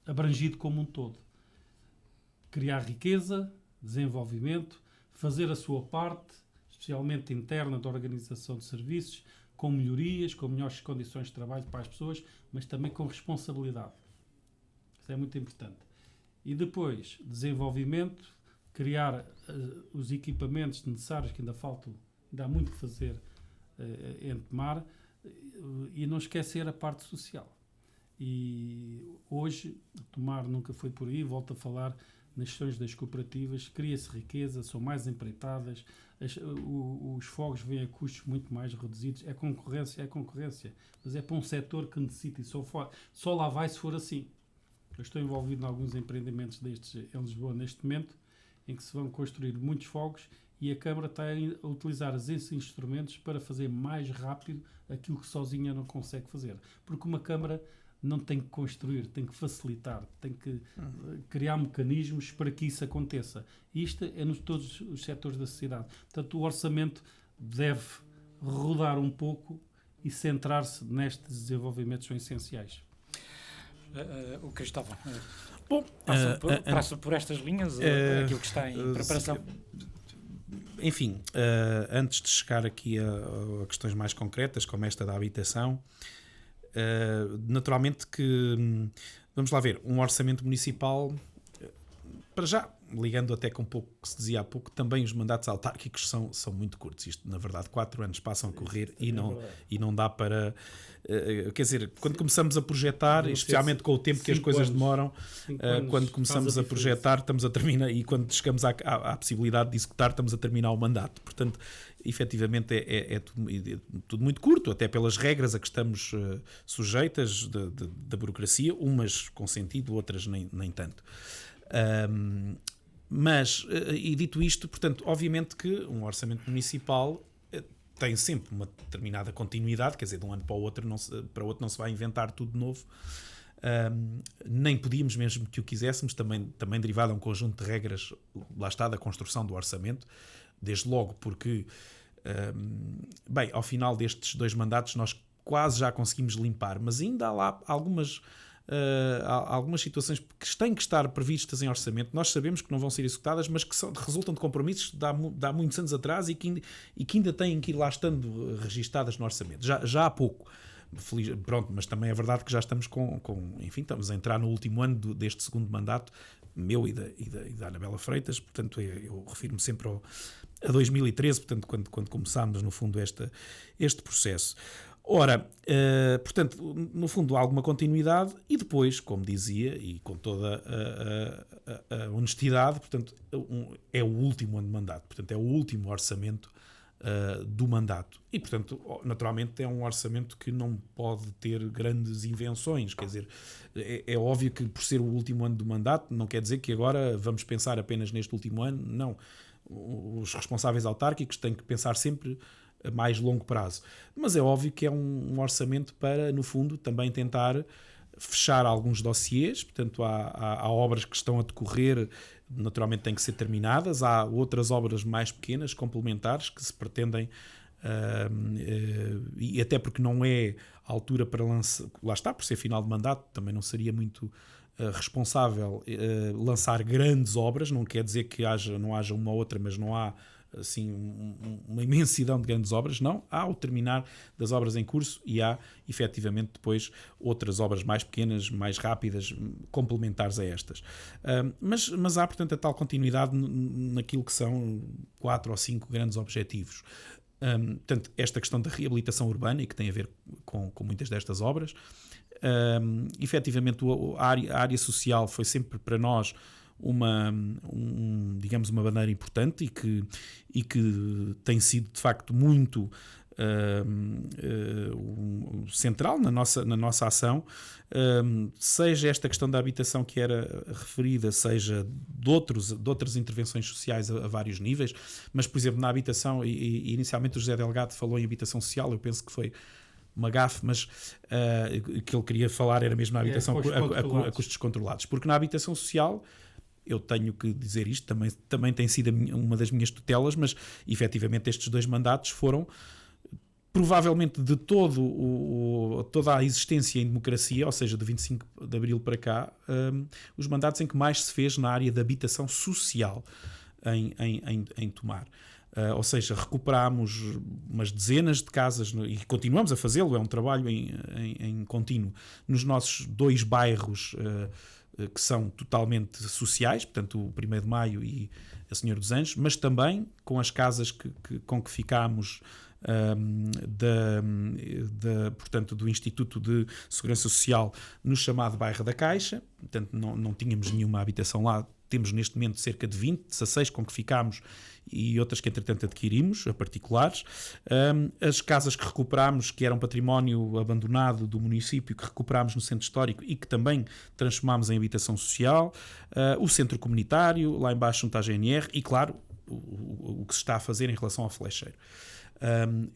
abrangido como um todo. Criar riqueza, desenvolvimento, fazer a sua parte, especialmente interna da organização de serviços, com melhorias, com melhores condições de trabalho para as pessoas, mas também com responsabilidade. Isso é muito importante. E depois, desenvolvimento, criar os equipamentos necessários, que ainda faltam, ainda há muito que fazer em Tomar, e não esquecer a parte social. E hoje, Tomar nunca foi por aí, volto a falar nas questões das cooperativas, cria-se riqueza, são mais empreitadas, os fogos vêm a custos muito mais reduzidos, é concorrência, mas é para um setor que necessita e só lá vai se for assim. Eu estou envolvido em alguns empreendimentos destes em Lisboa neste momento, em que se vão construir muitos fogos e a Câmara está a utilizar esses instrumentos para fazer mais rápido aquilo que sozinha não consegue fazer. Porque uma Câmara não tem que construir, tem que facilitar, tem que criar mecanismos para que isso aconteça. E isto é nos todos os setores da sociedade. Portanto, o orçamento deve rodar um pouco e centrar-se nestes desenvolvimentos que são essenciais. O Cristóvão Bom, passa por estas linhas aquilo que está em preparação. Enfim, antes de chegar aqui a questões mais concretas, como esta da habitação, naturalmente que, vamos lá ver, um orçamento municipal, para já, ligando até com um pouco que se dizia há pouco, também os mandatos autárquicos são muito curtos. Isto, na verdade, 4 anos passam a correr e não dá para... quer dizer, quando começamos a projetar, especialmente com o tempo que as coisas demoram, quando começamos a projetar, estamos a terminar, e quando chegamos à possibilidade de executar, estamos a terminar o mandato. Portanto, efetivamente é tudo muito curto, até pelas regras a que estamos sujeitas da burocracia, umas com sentido, outras nem tanto. Mas, e dito isto, portanto, obviamente que um orçamento municipal tem sempre uma determinada continuidade, quer dizer, de um ano para o outro não se vai inventar tudo de novo. Nem podíamos, mesmo que o quiséssemos, também derivado a um conjunto de regras, lá está, da construção do orçamento, desde logo porque, bem, ao final destes 2 mandatos nós quase já conseguimos limpar, mas ainda há lá algumas situações que têm que estar previstas em orçamento, nós sabemos que não vão ser executadas, mas que resultam de compromissos de há muitos anos atrás e que ainda têm que ir lá estando registadas no orçamento. Já há pouco. Pronto, mas também é verdade que já estamos enfim, estamos a entrar no último ano deste segundo mandato, meu e da Anabela Freitas, portanto eu refiro-me sempre a 2013, portanto quando começámos no fundo este processo. Ora, portanto, no fundo há alguma continuidade e depois, como dizia, e com toda a honestidade, portanto, é o último ano de mandato, portanto, é o último orçamento do mandato. E, portanto, naturalmente é um orçamento que não pode ter grandes invenções, quer dizer, é óbvio que por ser o último ano do mandato, não quer dizer que agora vamos pensar apenas neste último ano, não. Os responsáveis autárquicos têm que pensar sempre a mais longo prazo. Mas é óbvio que é um orçamento para, no fundo, também tentar fechar alguns dossiês, portanto há obras que estão a decorrer, naturalmente têm que ser terminadas, há outras obras mais pequenas, complementares, que se pretendem, e até porque não é a altura para lançar, lá está, por ser final de mandato, também não seria muito responsável lançar grandes obras, não quer dizer que não haja uma ou outra, mas não há assim uma imensidão de grandes obras, não, há o terminar das obras em curso e há efetivamente depois outras obras mais pequenas, mais rápidas, complementares a estas, mas há portanto a tal continuidade naquilo que são 4 ou 5 grandes objetivos. Portanto, esta questão da reabilitação urbana e que tem a ver com muitas destas obras, efetivamente a área social foi sempre para nós digamos uma bandeira importante e que tem sido de facto muito central na nossa ação, seja esta questão da habitação que era referida, seja de outras intervenções sociais a vários níveis, mas, por exemplo, na habitação, e inicialmente o José Delgado falou em habitação social, eu penso que foi uma gafe, mas que ele queria falar era mesmo na habitação a custos controlados, porque na habitação social, eu tenho que dizer isto, também tem sido uma das minhas tutelas, mas efetivamente estes 2 mandatos foram provavelmente de toda a existência em democracia, ou seja, de 25 de Abril para cá, os mandatos em que mais se fez na área da habitação social em Tomar. Ou seja, recuperámos umas dezenas de casas e continuamos a fazê-lo, é um trabalho em contínuo, nos nossos 2 bairros que são totalmente sociais, portanto o 1º de Maio e a Senhora dos Anjos, mas também com as casas com que ficámos portanto, do Instituto de Segurança Social no chamado bairro da Caixa, portanto não tínhamos nenhuma habitação lá, temos neste momento cerca de 16 com que ficámos e outras que entretanto adquirimos, a particulares. As casas que recuperámos, que eram património abandonado do município, que recuperámos no centro histórico e que também transformámos em habitação social, o centro comunitário, lá embaixo junto à GNR e, claro, o que se está a fazer em relação ao flecheiro.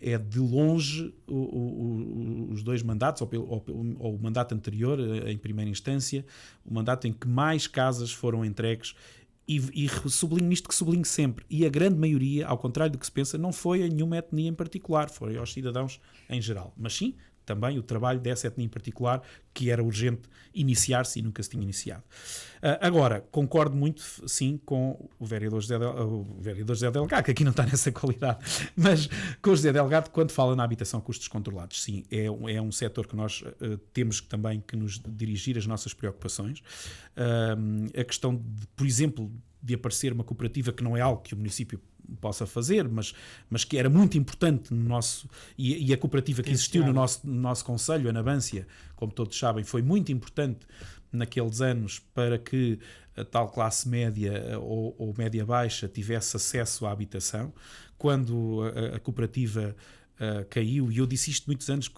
É de longe os 2 mandatos, ou o mandato anterior, em primeira instância, o mandato em que mais casas foram entregues, e sublinho isto que sublinho sempre, e a grande maioria, ao contrário do que se pensa, não foi a nenhuma etnia em particular, foi aos cidadãos em geral, mas sim também o trabalho dessa etnia em particular, que era urgente iniciar-se e nunca se tinha iniciado. Agora, concordo muito, sim, com o vereador José Delgado, que aqui não está nessa qualidade, mas com o José Delgado, quando fala na habitação a custos controlados, sim, é um setor que nós temos também que nos dirigir as nossas preocupações. A questão, por exemplo, de aparecer uma cooperativa, que não é algo que o município possa fazer, mas que era muito importante no nosso, e a cooperativa que existiu no nosso concelho, a Nabância, como todos sabem, foi muito importante naqueles anos para que a tal classe média ou média baixa tivesse acesso à habitação. Quando a cooperativa caiu, e eu disse isto muitos anos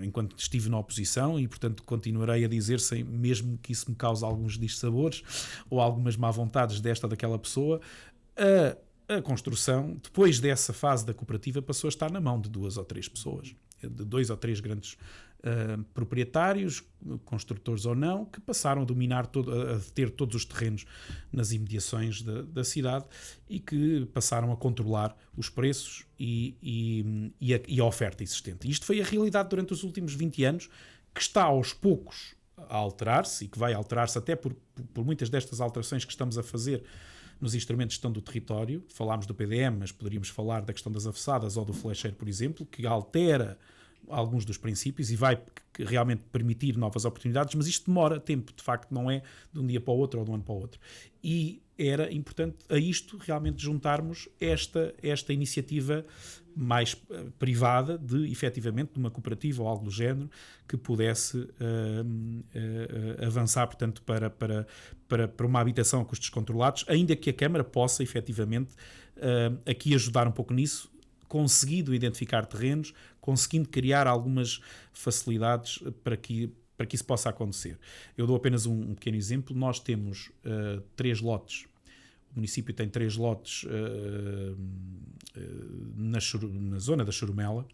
enquanto estive na oposição, e portanto continuarei a dizer, sem, mesmo que isso me cause alguns dissabores ou algumas má vontades desta ou daquela pessoa, a construção, depois dessa fase da cooperativa, passou a estar na mão de 2 ou 3 pessoas, de 2 ou 3 grandes proprietários, construtores ou não, que passaram a dominar, a ter todos os terrenos nas imediações da cidade e que passaram a controlar os preços e a oferta existente. E isto foi a realidade durante os últimos 20 anos, que está aos poucos a alterar-se e que vai alterar-se até por muitas destas alterações que estamos a fazer nos instrumentos de gestão do território. Falámos do PDM, mas poderíamos falar da questão das avessadas ou do flecheiro, por exemplo, que altera alguns dos princípios e vai realmente permitir novas oportunidades, mas isto demora tempo, de facto não é de um dia para o outro ou de um ano para o outro. E era importante a isto realmente juntarmos esta iniciativa mais privada de, efetivamente, de uma cooperativa ou algo do género que pudesse avançar, portanto, para uma habitação a custos controlados, ainda que a Câmara possa, efetivamente, aqui ajudar um pouco nisso, conseguindo identificar terrenos, conseguindo criar algumas facilidades para que isso possa acontecer. Eu dou apenas um pequeno exemplo. Nós temos 3 lotes. O município tem 3 lotes na zona da Churumela,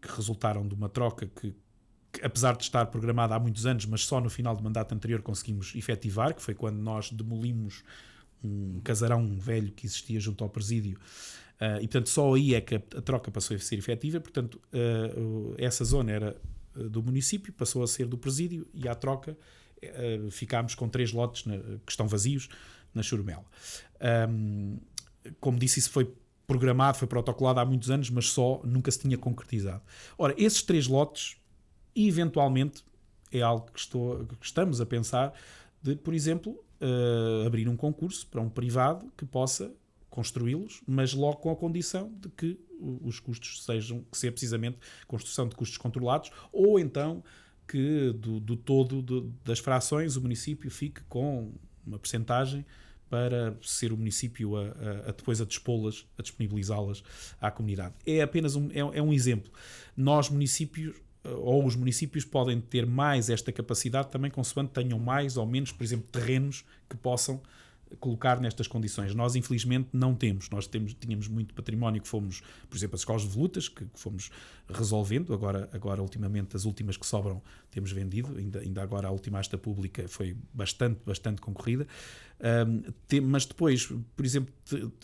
que resultaram de uma troca que, apesar de estar programada há muitos anos, mas só no final do mandato anterior conseguimos efetivar, que foi quando nós demolimos um casarão velho que existia junto ao presídio. E portanto só aí é que a troca passou a ser efetiva. Portanto, essa zona era do município, passou a ser do presídio, e à troca ficámos com 3 lotes que estão vazios na Churumela. Como disse, isso foi programado, foi protocolado há muitos anos, mas nunca se tinha concretizado. Ora, esses 3 lotes, eventualmente, é algo que estamos a pensar de, por exemplo, abrir um concurso para um privado que possa construí-los, mas logo com a condição de que os custos sejam, que seja precisamente construção de custos controlados, ou então que do todo das frações o município fique com uma percentagem para ser o município depois a dispô-las, a disponibilizá-las à comunidade. É apenas um exemplo. Nós, municípios, ou os municípios podem ter mais esta capacidade também consoante tenham mais ou menos, por exemplo, terrenos que possam colocar nestas condições. Nós, infelizmente, não temos. Nós tínhamos muito património que fomos, por exemplo, as escolas de volutas, que fomos resolvendo. Agora, ultimamente, as últimas que sobram temos vendido. Ainda agora a última asta pública foi bastante concorrida. Mas depois, por exemplo,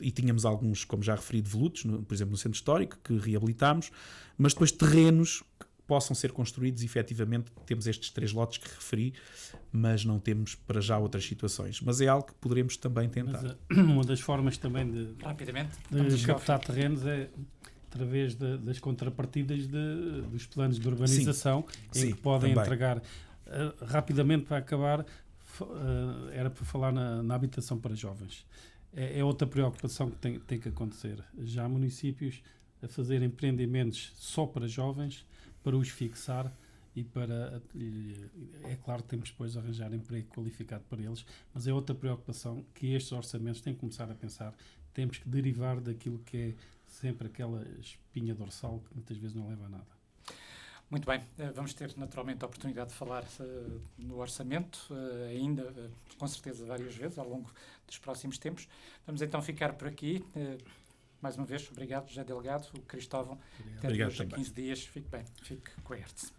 e tínhamos alguns, como já referi, de volutos, por exemplo, no centro histórico, que reabilitámos, mas depois terrenos possam ser construídos, efetivamente temos estes 3 lotes que referi, mas não temos para já outras situações. Mas é algo que poderemos também tentar. Mas, uma das formas também de captar terrenos é através das contrapartidas dos planos de urbanização, em que podem também entregar rapidamente para acabar. Era para falar na habitação para jovens. É outra preocupação que tem que acontecer. Já há municípios a fazer empreendimentos só para jovens, para os fixar e é claro que temos depois de arranjar emprego qualificado para eles, mas é outra preocupação que estes orçamentos têm que começar a pensar. Temos que derivar daquilo que é sempre aquela espinha dorsal que muitas vezes não leva a nada. Muito bem, vamos ter naturalmente a oportunidade de falar no orçamento, ainda com certeza várias vezes ao longo dos próximos tempos. Vamos então ficar por aqui. Mais uma vez, obrigado, José Delgado, o Cristóvão. Até hoje, 15 dias. Fique bem, fique com a ERTS.